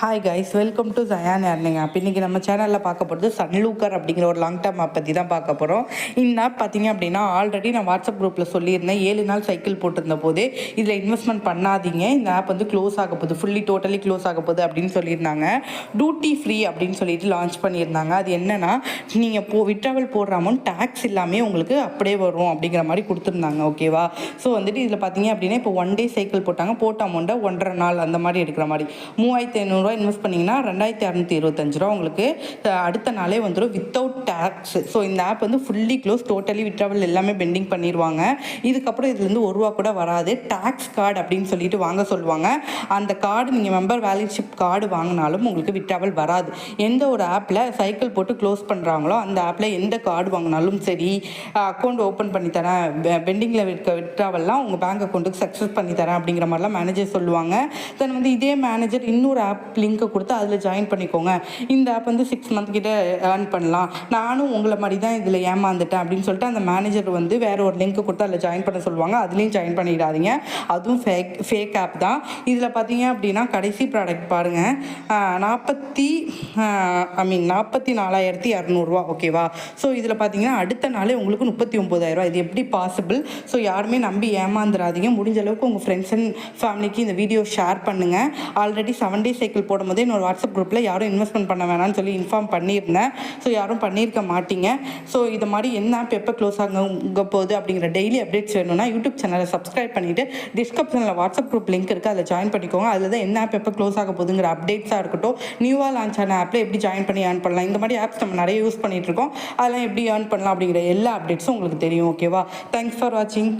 Hi guys, welcome to ஜயான் earning app. இன்றைக்கி நம்ம சேனலில் பார்க்க போகிறது சன்லூக்கர் அப்படிங்கிற ஒரு லாங் டேர்ம் ஆப் பற்றி தான் பார்க்க போகிறோம். இந்த ஆப் பார்த்தீங்க அப்படின்னா ஆல்ரெடி நான் வாட்ஸ்அப் குரூப்பில் சொல்லியிருந்தேன். 7 நாள் சைக்கிள் போட்டிருந்த போதே இதில் இன்வெஸ்ட்மெண்ட் பண்ணாதீங்க, இந்த ஆப் வந்து க்ளோஸ் ஆக போகுது, ஃபுல்லி டோட்டலி க்ளோஸ் ஆக போகுது அப்படின்னு சொல்லியிருந்தாங்க. டியூட்டி ஃப்ரீ அப்படின்னு சொல்லிட்டு லான்ச் பண்ணியிருந்தாங்க. அது என்னென்னா, நீங்கள் விட்ராவல் போடுற அமௌண்ட் டேக்ஸ் இல்லாமல் உங்களுக்கு அப்படியே வரும் அப்படிங்கிற மாதிரி கொடுத்துருந்தாங்க. ஓகேவா? ஸோ வந்துட்டு இதில் பார்த்தீங்க அப்படின்னா இப்போ 1 டே சைக்கிள் போட்டாங்க, போட்ட அமௌண்ட்டை 1.5 நாள் அந்த மாதிரி எடுக்கிற மாதிரி 3500 இன்வெஸ்ட் பண்ணிங்கன்னா 2625 ரூபா உங்களுக்கு அடுத்த நாளே வந்துடும் வித்தவுட் டேக்ஸ். ஸோ இந்த ஆப் வந்து ஃபுல்லி க்ளோஸ், டோட்டலி விட்ராவல் எல்லாமே பெண்டிங் பண்ணிடுவாங்க. இதுக்கப்புறம் இதுலேருந்து 1 ரூபா கூட வராது. டேக்ஸ் கார்டு அப்படின்னு சொல்லிட்டு வாங்க சொல்லுவாங்க. அந்த கார்டு நீங்கள் மெம்பர் வேலிட்ஷிப் கார்டு வாங்கினாலும் உங்களுக்கு விட்ராவல் வராது. எந்த ஒரு ஆப்பில் சைக்கிள் போட்டு க்ளோஸ் பண்ணுறாங்களோ அந்த ஆப்பில் எந்த கார்டு வாங்கினாலும் சரி, அக்கௌண்ட் ஓப்பன் பண்ணி தரேன், பெண்டிங்கில் இருக்க விட்ராவல்லாம் உங்கள் பேங்க் அக்கௌண்ட்டுக்கு சக்ஸஸ் பண்ணி தரேன் அப்படிங்கிற மாதிரிலாம் மேனேஜர் சொல்லுவாங்க. தென் வந்து இதே மேனேஜர் இன்னொரு ஆப் லிங்க்கை கொடுத்து அதில் ஜாயின் பண்ணிக்கோங்க, இந்த ஆப் வந்து 6 மந்த் கிட்ட ஏர்ன் பண்ணலாம், நானும் உங்களை மாதிரி தான் இதில் ஏமாந்துட்டேன் அப்படின்னு சொல்லிட்டு அந்த மேனேஜர் வந்து வேற ஒரு லிங்க் கொடுத்து அதில் ஜாயின் பண்ண சொல்லுவாங்க. அதுலேயும் ஜாயின் பண்ணிடாதீங்க, அதுவும் ஃபேக் ஆப் தான். இதில் பார்த்தீங்க அப்படின்னா கடைசி ப்ராடக்ட் பாருங்கள், 44,200 ஓகேவா? ஸோ இதில் பார்த்தீங்கன்னா அடுத்த நாளே உங்களுக்கு 39,000. இது எப்படி பாசிபிள்? ஸோ யாருமே நம்பி ஏமாந்துடாதீங்க. முடிஞ்ச அளவுக்கு உங்கள் ஃப்ரெண்ட்ஸ் அண்ட் ஃபேமிலிக்கு இந்த வீடியோ ஷேர் பண்ணுங்கள். ஆல்ரெடி 7 டே சைக்கிள் போடும்போது என்னோட வாட்ஸ்அப் குரூப்பில் யாரும் இன்வெஸ்ட்மெண்ட் பண்ண வேணாம்னு சொல்லி இன்ஃபார்ம் பண்ணியிருந்தேன். ஸோ யாரும் பண்ணியிருக்க மாட்டீங்க. ஸோ இது மாதிரி என்ன ஆப் எப்போ க்ளோஸ் ஆக போகுது அப்படிங்கிற டெய்லி அப்டேட்ஸ் வேணும்னா யூடியூப் சேனலை சப்ஸ்கிரைப் பண்ணிவிட்டு டிஸ்கிரிப்ஷனில் வாட்ஸ்அப் குரூப் லிங்க் இருக்குது, அதில் ஜாயின் பண்ணிக்கோங்க. அதில் தான் என்ன ஆப் எப்போ க்ளோஸ் ஆக போகுதுங்கிற அப்டேட்ஸாக இருக்கட்டும், நியூவாக லான்ச் ஆன ஆப்பில் எப்படி ஜாயின் பண்ணி ஏர்ன் பண்ணலாம், இந்த மாதிரி ஆப்ஸ் நம்ம நிறைய யூஸ் பண்ணிகிட்டு இருக்கோம், அதெல்லாம் எப்படி ஏர்ன் பண்ணலாம் அப்படிங்கிற எல்லா அப்டேட்ஸும் உங்களுக்கு தெரியும். ஓகேவா? தேங்க்ஸ் ஃபார் வாட்சிங்.